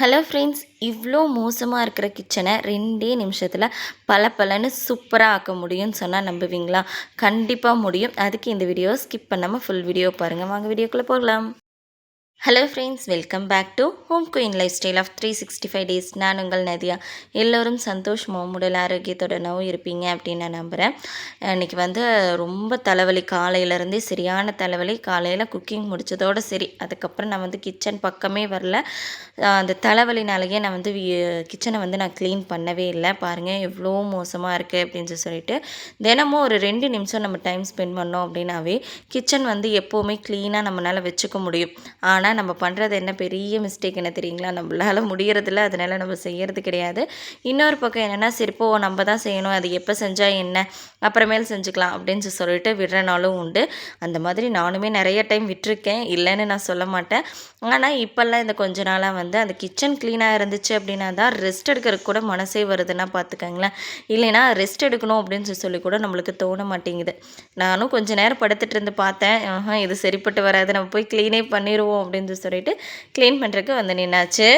Hello friends, இவ்வளோ மோசமாக இருக்கிற கிச்சனை 2 நிமிஷத்தில் பளபளன்னு சூப்பராக ஆக்க முடியும்னு சொன்னால் நம்புவீங்களா? கண்டிப்பாக முடியும். அதுக்கு இந்த வீடியோ ஸ்கிப் பண்ணாமல் ஃபுல் வீடியோ பாருங்கள். வாங்க வீடியோக்குள்ளே போகலாம். Hello friends, welcome back to home queen lifestyle of 365 days. நான் உங்கள் நதியா. எல்லோரும் சந்தோஷமாகவும் உடல் ஆரோக்கியத்துடனும் இருப்பீங்க அப்படின்னு நான் நம்புகிறேன். இன்றைக்கி வந்து ரொம்ப தலைவலி, காலையிலேருந்தே சரியான தலைவலி. காலையில் குக்கிங் முடித்ததோடு சரி, அதுக்கப்புறம் நான் வந்து கிச்சன் பக்கமே வரல. அந்த தலைவலினாலேயே நான் வந்து கிச்சனை வந்து நான் க்ளீன் பண்ணவே இல்லை. பாருங்கள் எவ்வளோ மோசமாக இருக்குது அப்படின்னு சொல்லிட்டு தினமும் ஒரு 2 நிமிஷம் நம்ம டைம் ஸ்பெண்ட் பண்ணோம் அப்படின்னாவே கிச்சன் வந்து எப்போவுமே க்ளீனாக நம்மளால் வச்சுக்க முடியும். ஆனால் நம்ம பண்ணுறது என்ன பெரிய மிஸ்டேக் என்ன தெரியுங்களா? நம்மளால் முடியறதில்ல, அதனால் நம்ம செய்கிறது கிடையாது. இன்னொரு பக்கம் என்னென்னா, சரி போ நம்ம தான் செய்யணும், அது எப்போ செஞ்சால் என்ன, அப்புறமேல் செஞ்சுக்கலாம் அப்படின்னு சொல்லிட்டு விடுற நாளும் உண்டு. அந்த மாதிரி நானுமே நிறைய டைம் விட்டுருக்கேன், இல்லைன்னு நான் சொல்ல மாட்டேன். ஆனால் இப்போல்லாம் இந்த கொஞ்ச நாளாக வந்து அந்த கிச்சன் க்ளீனாக இருந்துச்சு அப்படின்னா தான் ரெஸ்ட் எடுக்கிறதுக்கு கூட மனசே வருதுன்னா பார்த்துக்கங்களேன். இல்லைன்னா ரெஸ்ட் எடுக்கணும் அப்படின்னு சொல்லி கூட நம்மளுக்கு தோண மாட்டேங்குது. நானும் கொஞ்ச நேரம் படுத்துட்டு இருந்து பார்த்தேன், இது சரிப்பட்டு வராது, நம்ம போய் க்ளீனே பண்ணிடுவோம் அப்படின்னு சொல்லிட்டு க்ளீன் பண்ணுறதுக்கு வந்து நின்னாச்சு.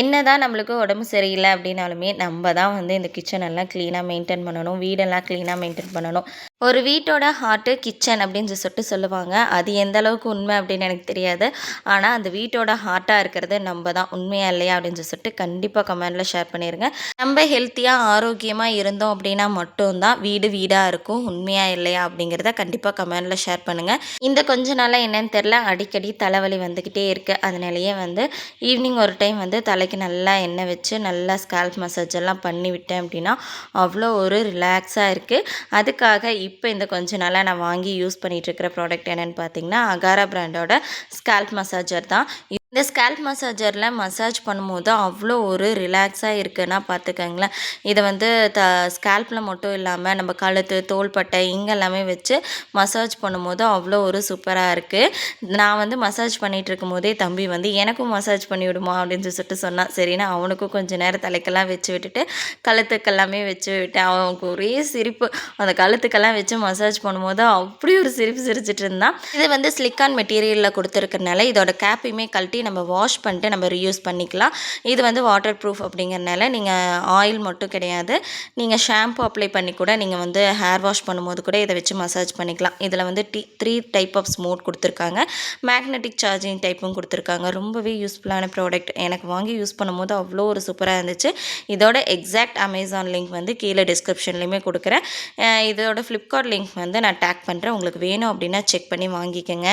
என்னதான் நம்மளுக்கு உடம்பு சரியில்லை அப்படின்னாலுமே நம்ம தான் வந்து இந்த கிச்சனெல்லாம் க்ளீனாக மெயின்டைன் பண்ணணும், வீடெல்லாம் க்ளீனாக மெயின்டைன் பண்ணணும். ஒரு வீட்டோட ஹார்ட்டு கிச்சன் அப்படின்னு சொல்லிட்டு சொல்லுவாங்க. அது எந்த அளவுக்கு உண்மை அப்படின்னு எனக்கு தெரியாது. ஆனால் அந்த வீட்டோட ஹார்ட்டாக இருக்கிறது நம்ம தான். உண்மையா இல்லையா அப்படின்னு சொல்லிட்டு கண்டிப்பாக கமெண்டில் ஷேர் பண்ணிடுங்க. நம்ம ஹெல்த்தியாக ஆரோக்கியமாக இருந்தோம் அப்படின்னா மட்டும்தான் வீடு வீடாக இருக்கும். உண்மையா இல்லையா அப்படிங்கிறத கண்டிப்பாக கமெண்டில் ஷேர் பண்ணுங்கள். இந்த கொஞ்ச நாளாக என்னன்னு தெரில, அடிக்கடி தலைவலி வந்துக்கிட்டே இருக்குது. அதனாலேயே வந்து ஈவினிங் ஒரு டைம் வந்து தலைக்கு நல்லா எண்ணெய் வச்சு நல்லா ஸ்கால்ப் மசாஜ் எல்லாம் பண்ணி விட்டேன் அப்படின்னா அவ்வளோ ஒரு ரிலாக்ஸாக இருக்குது. அதுக்காக இப்போ இந்த கொஞ்ச நாளாக நான் வாங்கி யூஸ் பண்ணிகிட்ருக்கிற ப்ராடக்ட் என்னென்னு பார்த்தீங்கன்னா, அகாரா பிராண்டோட ஸ்கால்ப் மசாஜர் தான். இந்த ஸ்கால்ப் மசாஜரில் மசாஜ் பண்ணும்போது அவ்வளோ ஒரு ரிலாக்ஸாக இருக்குன்னா பார்த்துக்கங்களேன். இதை வந்து ஸ்கால்பில் மட்டும் இல்லாமல் நம்ம கழுத்து, தோள்பட்டை இங்கெல்லாமே வச்சு மசாஜ் பண்ணும்போது அவ்வளோ ஒரு சூப்பராக இருக்குது. நான் வந்து மசாஜ் பண்ணிகிட்டு இருக்கும் போதே தம்பி வந்து எனக்கும் மசாஜ் பண்ணி விடுமா அப்படின்னு சொல்லிட்டு சொன்னான். சரினா அவனுக்கும் கொஞ்சம் நேரம் தலைக்கெல்லாம் வச்சு விட்டுட்டு கழுத்துக்கெல்லாமே வச்சு விட்டேன். அவனுக்கு ஒரே சிரிப்பு. அந்த கழுத்துக்கெல்லாம் வச்சு மசாஜ் பண்ணும்போது அப்படி ஒரு சிரிப்பு சிரிச்சிட்டு இருந்தான். இது வந்து ஸ்லிக்கான் மெட்டீரியலில் கொடுத்துருக்கறனால இதோட கேப்பையுமே கழட்டி நம்ம வாஷ் பண்ணிட்டு நம்ம ரீயூஸ் பண்ணிக்கலாம். இது வந்து வாட்டர் ப்ரூஃப் அப்படிங்கிறனால நீங்கள் ஆயில் மட்டும் கிடையாது, நீங்கள் ஷாம்பு அப்ளை பண்ணி கூட நீங்கள் வந்து ஹேர் வாஷ் பண்ணும்போது கூட இதை வச்சு மசாஜ் பண்ணிக்கலாம். இதில் வந்து 3 டைப் ஆஃப் மோட் கொடுத்துருக்காங்க. மேக்னெட்டிக் சார்ஜிங் டைப்பும் கொடுத்துருக்காங்க. ரொம்பவே யூஸ்ஃபுல்லான ப்ராடக்ட். எனக்கு வாங்கி யூஸ் பண்ணும்போது அவ்வளோ ஒரு சூப்பராக இருந்துச்சு. இதோட எக்ஸாக்ட் அமேசான் லிங்க் வந்து கீழே டிஸ்கிரிப்ஷன்லேயுமே கொடுக்குறேன். இதோட ஃப்ளிப்கார்ட் லிங்க் வந்து நான் டேக் பண்ணுறேன். உங்களுக்கு வேணும் அப்படின்னா செக் பண்ணி வாங்கிக்கோங்க.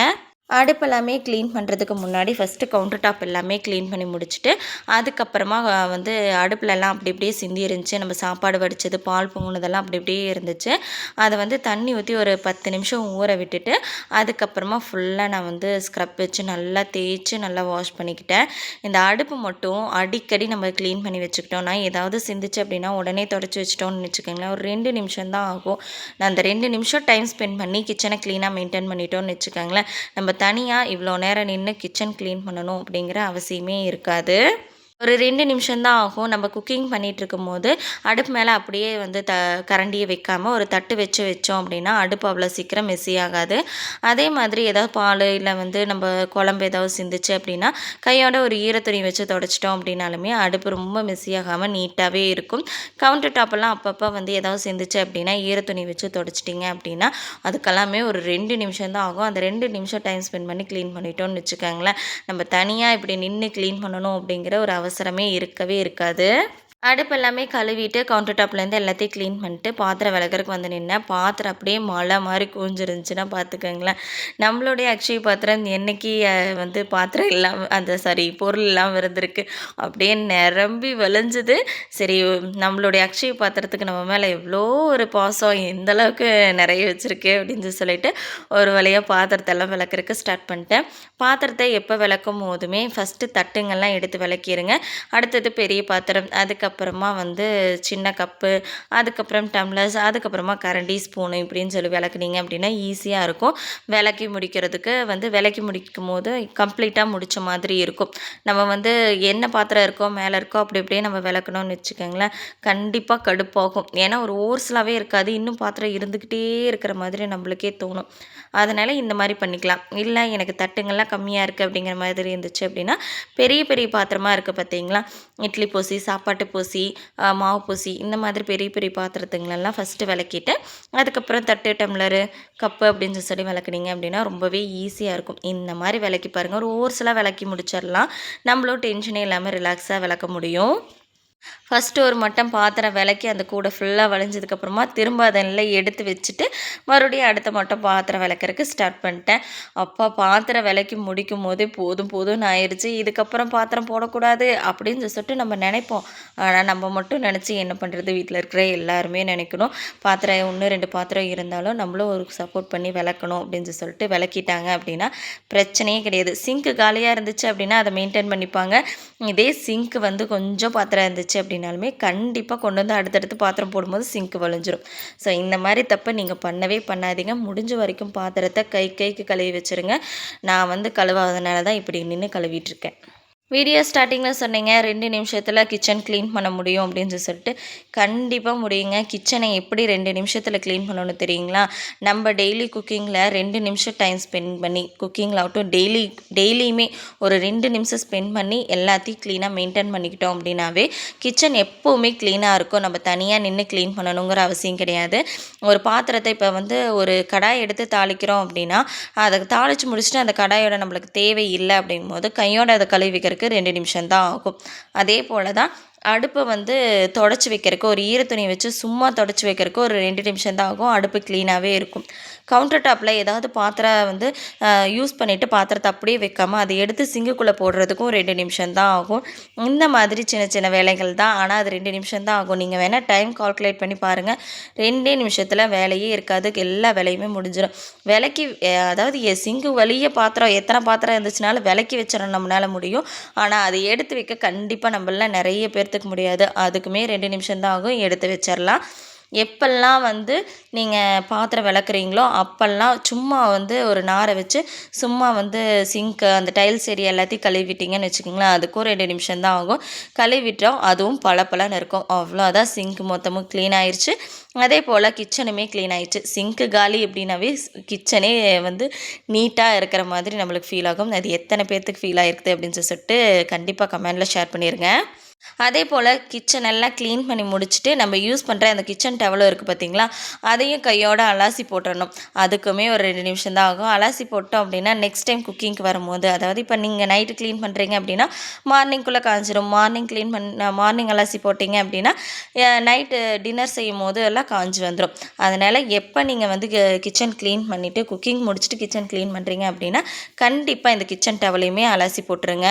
அடுப்பெல்லாமே க்ளீன் பண்ணுறதுக்கு முன்னாடி ஃபஸ்ட்டு கவுண்டர் டாப் எல்லாமே க்ளீன் பண்ணி முடிச்சுட்டு அதுக்கப்புறமா வந்து அடுப்புலலாம் அப்படி இப்படியே சிந்தி இருந்துச்சு. நம்ம சாப்பாடு வடித்தது, பால் பொங்குனதெல்லாம் அப்படி இப்படியே இருந்துச்சு. அதை வந்து தண்ணி ஊற்றி ஒரு 10 நிமிஷம் ஊற விட்டுட்டு அதுக்கப்புறமா ஃபுல்லாக நான் வந்து ஸ்க்ரப் வச்சு நல்லா தேய்ச்சி நல்லா வாஷ் பண்ணிக்கிட்டேன். இந்த அடுப்பு மட்டும் அடிக்கடி நம்ம க்ளீன் பண்ணி வச்சுக்கிட்டோம்னா ஏதாவது சிந்திச்சு அப்படின்னா உடனே தொடச்சி வச்சிட்டோம்னு வச்சுக்கோங்களேன், ஒரு 2 நிமிஷம் தான் ஆகும். நான் அந்த 2 நிமிஷம் டைம் ஸ்பெண்ட் பண்ணி கிச்சனை க்ளீனாக மெயின்டைன் பண்ணிட்டோம்னு வச்சுக்கோங்களேன், நம்ம தனியாக இவ்வளோ நேரம் நின்று கிச்சன் க்ளீன் பண்ணணும் அப்படிங்கிற அவசியமே இருக்காது. ஒரு 2 நிமிஷம் தான் ஆகும். நம்ம குக்கிங் பண்ணிகிட்ருக்கும்போது அடுப்பு மேலே அப்படியே வந்து கரண்டியை வைக்காமல் ஒரு தட்டு வச்சு வச்சோம் அப்படின்னா அடுப்பு அவ்வளோ சீக்கிரம் மெஸ்ஸி ஆகாது. அதே மாதிரி ஏதாவது பால் இல்லை வந்து நம்ம குழம்பு ஏதாவது சிந்துச்சு அப்படின்னா கையோட ஒரு ஈரத்துணி வச்சு தொடச்சிட்டோம் அப்படின்னாலுமே அடுப்பு ரொம்ப மெஸ்ஸி ஆகாமல் நீட்டாகவே இருக்கும். கவுண்டர் டாப்பெல்லாம் அப்பப்போ வந்து ஏதாவது சிந்துச்சு அப்படின்னா ஈரத்துணி வச்சு தொடச்சிட்டிங்க அப்படின்னா அதுக்கெல்லாமே ஒரு 2 நிமிஷம் தான் ஆகும். அந்த 2 நிமிஷம் டைம் ஸ்பெண்ட் பண்ணி க்ளீன் பண்ணிட்டோம்னு வச்சுக்கோங்களேன், நம்ம தனியாக இப்படி நின்று க்ளீன் பண்ணணும் அப்படிங்கிற ஒரு அவசரமே இருக்கவே இருக்காது. அடுப்பெல்லாமே கழுவிட்டு கவுண்டர் டாப்லேருந்து எல்லாத்தையும் க்ளீன் பண்ணிட்டு பாத்திரம் விளக்கறதுக்கு வந்து நின்னேன். பாத்திரம் அப்படியே மழை மாதிரி குவிஞ்சிருந்துச்சுன்னா பார்த்துக்கோங்களேன். நம்மளுடைய அக்ஷய பாத்திரம் என்றைக்கு வந்து பாத்திரம் இல்லாமல் பொருள் இல்லாமல் இருந்திருக்கு, அப்படியே நிரம்பி வழிஞ்சுது. சரி, நம்மளுடைய அக்ஷய பாத்திரத்துக்கு நம்ம மேலே எவ்வளோ ஒரு பாசம், எந்த அளவுக்கு நிறைய வச்சுருக்கு அப்படின்னு சொல்லிட்டு ஒரு வழியாக பாத்திரத்தெல்லாம் விளக்கறதுக்கு ஸ்டார்ட் பண்ணிட்டேன். பாத்திரத்தை எப்போ விளக்கும் போதுமே ஃபஸ்ட்டு தட்டுங்கள்லாம் எடுத்து விளக்கிடுங்க. அடுத்தது பெரிய பாத்திரம், அதுக்கப்புறம் அதுக்கப்புறமா வந்து சின்ன கப்பு, அதுக்கப்புறம் டம்ளர்ஸ், அதுக்கப்புறமா கரண்டி, ஸ்பூனு இப்படின்னு சொல்லி விளக்குனீங்க அப்படின்னா ஈஸியாக இருக்கும். விளக்கி முடிக்கிறதுக்கு வந்து விளக்கி முடிக்கும்போது கம்ப்ளீட்டாக முடித்த மாதிரி இருக்கும். நம்ம வந்து என்ன பாத்திரம் இருக்கோ மேலே இருக்கோ அப்படி அப்படியே நம்ம விளக்கணும்னு வச்சுக்கோங்களேன், கண்டிப்பாக கடுப்பாகும். ஏன்னா ஒரு ஓர்ஸ்லாகவே இருக்காது, இன்னும் பாத்திரம் இருந்துக்கிட்டே இருக்கிற மாதிரி நம்மளுக்கே தோணும். அதனால் இந்த மாதிரி பண்ணிக்கலாம். இல்லை எனக்கு தட்டுங்கள்லாம் கம்மியாக இருக்குது அப்படிங்கிற மாதிரி இருந்துச்சு அப்படின்னா பெரிய பெரிய பாத்திரமாக இருக்குது பார்த்தீங்களா, இட்லி பூசி, சாப்பாட்டு பூசி, மாவு பூசி, இந்த மாதிரி பெரிய பெரிய பாத்திரத்துங்களெல்லாம் ஃபஸ்ட்டு விளக்கிட்டு அதுக்கப்புறம் தட்டு, டம்ளரு, கப்பு அப்படின்னு சொல்லி விளக்குனீங்க அப்படின்னா ரொம்பவே ஈஸியாக இருக்கும். இந்த மாதிரி விளக்கி பாருங்கள், ஒரு ஓர்ஸ்லாம் விளக்கி முடிச்சிடலாம். நம்மளும் டென்ஷனே இல்லாமல் ரிலாக்ஸாக விளக்க முடியும். ஃபஸ்ட்டு ஒரு மட்டம் பாத்திரம் விளக்கி அந்த கூடை ஃபுல்லாக வளைஞ்சதுக்கப்புறமா திரும்ப அதெல்லாம் எடுத்து வச்சுட்டு மறுபடியும் அடுத்த மட்டம் பாத்திரம் விளக்கறதுக்கு ஸ்டார்ட் பண்ணிட்டேன். அப்பா பாத்திரம் விளக்கி முடிக்கும் போதே போதும் போதும்னு ஆயிடுச்சு, இதுக்கப்புறம் பாத்திரம் போடக்கூடாது அப்படின்னு சொல்லிட்டு நம்ம நினைப்போம். ஆனால் நம்ம மட்டும் நினச்சி என்ன பண்ணுறது, வீட்டில் இருக்கிற எல்லாருமே நினைக்கணும். பாத்திரம் 1 2 பாத்திரம் இருந்தாலும் நம்மளும் ஒரு சப்போர்ட் பண்ணி விளக்கணும் அப்படின்னு சொல்லிட்டு விளக்கிட்டாங்க அப்படின்னா பிரச்சனையே கிடையாது. சிங்க்கு காலியாக இருந்துச்சு அப்படின்னா அதை மெயின்டைன் பண்ணிப்பாங்க. இதே சிங்க்கு வந்து கொஞ்சம் பாத்திரம் இருந்துச்சு அப்படின்னாலுமே கண்டிப்பாக கொண்டு வந்து அடுத்தடுத்து பாத்திரம் போடும்போது சிங்க் வழிஞ்சிரும். ஸோ இந்த மாதிரி தப்பை நீங்கள் பண்ணவே பண்ணாதீங்க. முடிஞ்ச வரைக்கும் பாத்திரத்தை கைக்கு கழுவி வச்சுருங்க. நான் வந்து கழுவாதனால தான் இப்படி நின்று கழுவிட்டுருக்கேன். வீடியோ ஸ்டார்டிங்கில் சொன்னீங்க 2 நிமிஷத்தில் கிச்சன் க்ளீன் பண்ண முடியும் அப்படின்னு சொல்லிட்டு, கண்டிப்பாக முடியுங்க. கிச்சனை எப்படி 2 நிமிஷத்தில் க்ளீன் பண்ணணும்னு தெரியுங்களா? நம்ம டெய்லி குக்கிங்கில் 2 நிமிஷம் டைம் ஸ்பெண்ட் பண்ணி குக்கிங்கில் ஆகட்டும் டெய்லியுமே ஒரு 2 நிமிஷம் ஸ்பெண்ட் பண்ணி எல்லாத்தையும் க்ளீனாக மெயின்டைன் பண்ணிக்கிட்டோம் அப்படின்னாவே கிச்சன் எப்போவுமே க்ளீனாக இருக்கும். நம்ம தனியாக நின்று க்ளீன் பண்ணணுங்கிற அவசியம் கிடையாது. ஒரு பாத்திரத்தை இப்போ வந்து ஒரு கடாய் எடுத்து தாளிக்கிறோம் அப்படின்னா அதை தாளித்து முடிச்சுட்டு அந்த கடாயோட நம்மளுக்கு தேவை இல்லை அப்படிங்கும்போது கையோட அதை கழுவி 2 நிமிஷம் தான் ஆகும். அதே போல் தான் அடுப்பை வந்து தொடச்சி வைக்கிறதுக்கு ஒரு ஈரத்துணி வச்சு சும்மா தொடச்சி வைக்கிறதுக்கு ஒரு 2 நிமிஷம் தான் ஆகும். அடுப்பு க்ளீனாகவே இருக்கும். கவுண்டர் டாப்பில் ஏதாவது பாத்திரம் வந்து யூஸ் பண்ணிவிட்டு பாத்திரத்தை அப்படியே வைக்காமல் அதை எடுத்து சிங்குக்குள்ளே போடுறதுக்கும் 2 நிமிஷம் தான் ஆகும். இந்த மாதிரி சின்ன சின்ன வேலைகள் தான், ஆனால் அது 2 நிமிஷம் தான் ஆகும். நீங்கள் வேணால் டைம் கால்குலேட் பண்ணி பாருங்கள், 2 நிமிஷத்தில் வேலையே இருக்காது, எல்லா வேலையுமே முடிஞ்சிடும். விளக்கி அதாவது சிங்கு வழிய பாத்திரம் எத்தனை பாத்திரம் இருந்துச்சுனாலும் விளக்கி வச்சிடணும் நம்மளால் முடியும். ஆனால் அதை எடுத்து வைக்க கண்டிப்பாக நம்மள நிறைய பேர்த்துக்கு முடியாது. அதுக்குமே 2 நிமிஷம் தான் ஆகும், எடுத்து வச்சிடலாம். எப்பெல்லாம் வந்து நீங்கள் பாத்திரம் விளக்குறீங்களோ அப்போல்லாம் சும்மா வந்து ஒரு நாரை வச்சு சும்மா வந்து சிங்க்கு அந்த டைல்ஸ் ஏரியா எல்லாத்தையும் கழுவிட்டிங்கன்னு வச்சுக்கோங்களேன், அதுக்கும் 2 நிமிஷம் தான் ஆகும். கழுவிட்டோம், அதுவும் பளபளன்னு இருக்கும். அவ்வளோதான், சிங்க் மொத்தமும் க்ளீன் ஆயிடுச்சு. அதே போல் கிச்சனுமே க்ளீன் ஆயிடுச்சு. சிங்க்கு காலி அப்படின்னாவே கிச்சனே வந்து நீட்டாக இருக்கிற மாதிரி நம்மளுக்கு ஃபீல் ஆகும். அது எத்தனை பேர்த்துக்கு ஃபீல் ஆகிருக்குது அப்படின்னு சொல்லிட்டு கண்டிப்பாக கமெண்டில் ஷேர் பண்ணிடுங்க. அதே போல் கிச்சன் எல்லாம் க்ளீன் பண்ணி முடிச்சுட்டு நம்ம யூஸ் பண்ணுற அந்த கிச்சன் டவலும் இருக்குது பார்த்திங்களா, அதையும் கையோடு அலாசி போட்டுடணும். அதுக்குமே ஒரு 2 நிமிஷம் தான் ஆகும். அலாசி போட்டோம் அப்படின்னா நெக்ஸ்ட் டைம் குக்கிங்க்கு வரும்போது, அதாவது இப்போ நீங்கள் நைட்டு க்ளீன் பண்ணுறீங்க அப்படின்னா மார்னிங்குள்ளே காஞ்சிரும். மார்னிங் அலாசி போட்டிங்க அப்படின்னா நைட்டு டின்னர் செய்யும் போது எல்லாம் காஞ்சி வந்துடும். அதனால் எப்போ நீங்கள் வந்து கிச்சன் க்ளீன் பண்ணிவிட்டு குக்கிங் முடிச்சுட்டு கிச்சன் க்ளீன் பண்ணுறீங்க அப்படின்னா கண்டிப்பாக இந்த கிச்சன் டவலையுமே அலாசி போட்டுருங்க.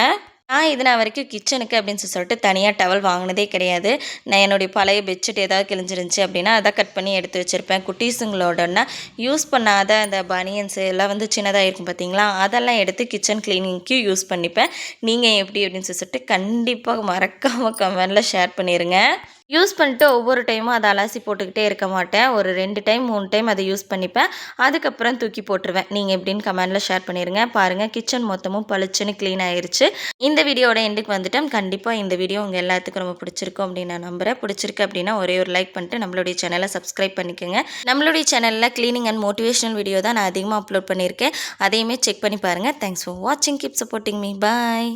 நான் இது நான் வரைக்கும் கிச்சனுக்கு அப்படின்னு சொல்லிட்டு தனியாக டவல் வாங்கினதே கிடையாது. நான் என்னுடைய பழைய பெட்ஷீட் ஏதாவது கிழிஞ்சிருந்துச்சி அப்படின்னா அதை கட் பண்ணி எடுத்து வச்சுருப்பேன். குட்டீஸுங்களோடனா யூஸ் பண்ணாத அந்த பனியன்ஸு எல்லாம் வந்து சின்னதாக இருக்கும் பார்த்திங்களா, அதெல்லாம் எடுத்து கிச்சன் க்ளீனிங்க்கு யூஸ் பண்ணிப்பேன். நீங்கள் எப்படி அப்படின்னு சொல்லிட்டு கண்டிப்பாக மறக்காமல் கமெண்டில் ஷேர் பண்ணிடுங்க. யூஸ் பண்ணிட்டு ஒவ்வொரு டைமும் அதை அலாசி போட்டுக்கிட்டே இருக்க மாட்டேன். ஒரு 2 டைம் 3 டைம் அதை யூஸ் பண்ணிப்பேன். அதுக்கப்புறம் தூக்கி போட்டுருவேன். நீங்கள் எப்படின்னு கமெண்டில் ஷேர் பண்ணிடுங்க. பாருங்கள், கிச்சன் மொத்தமும் பளிச்சுன்னு க்ளீன் ஆயிடுச்சு. இந்த வீடியோட எண்டுக்கு வந்துட்டேன். கண்டிப்பாக இந்த வீடியோ உங்கள் எல்லாத்துக்கும் ரொம்ப பிடிச்சிருக்கும் அப்படின்னு நான் நம்புகிறேன். பிடிச்சிருக்கு அப்படின்னா ஒரே ஒரு லைக் பண்ணிட்டு நம்மளுடைய சேனலை சப்ஸ்கிரைப் பண்ணிக்கோங்க. நம்மளுடைய சேனலில் க்ளீனிங் அண்ட் மோட்டிவேஷனல் வீடியோ தான் நான் அதிகமாக அப்லோட் பண்ணியிருக்கேன். அதையுமே செக் பண்ணி பாருங்கள். தேங்க்ஸ் ஃபார் வாட்சிங். Keep supporting me. பாய்.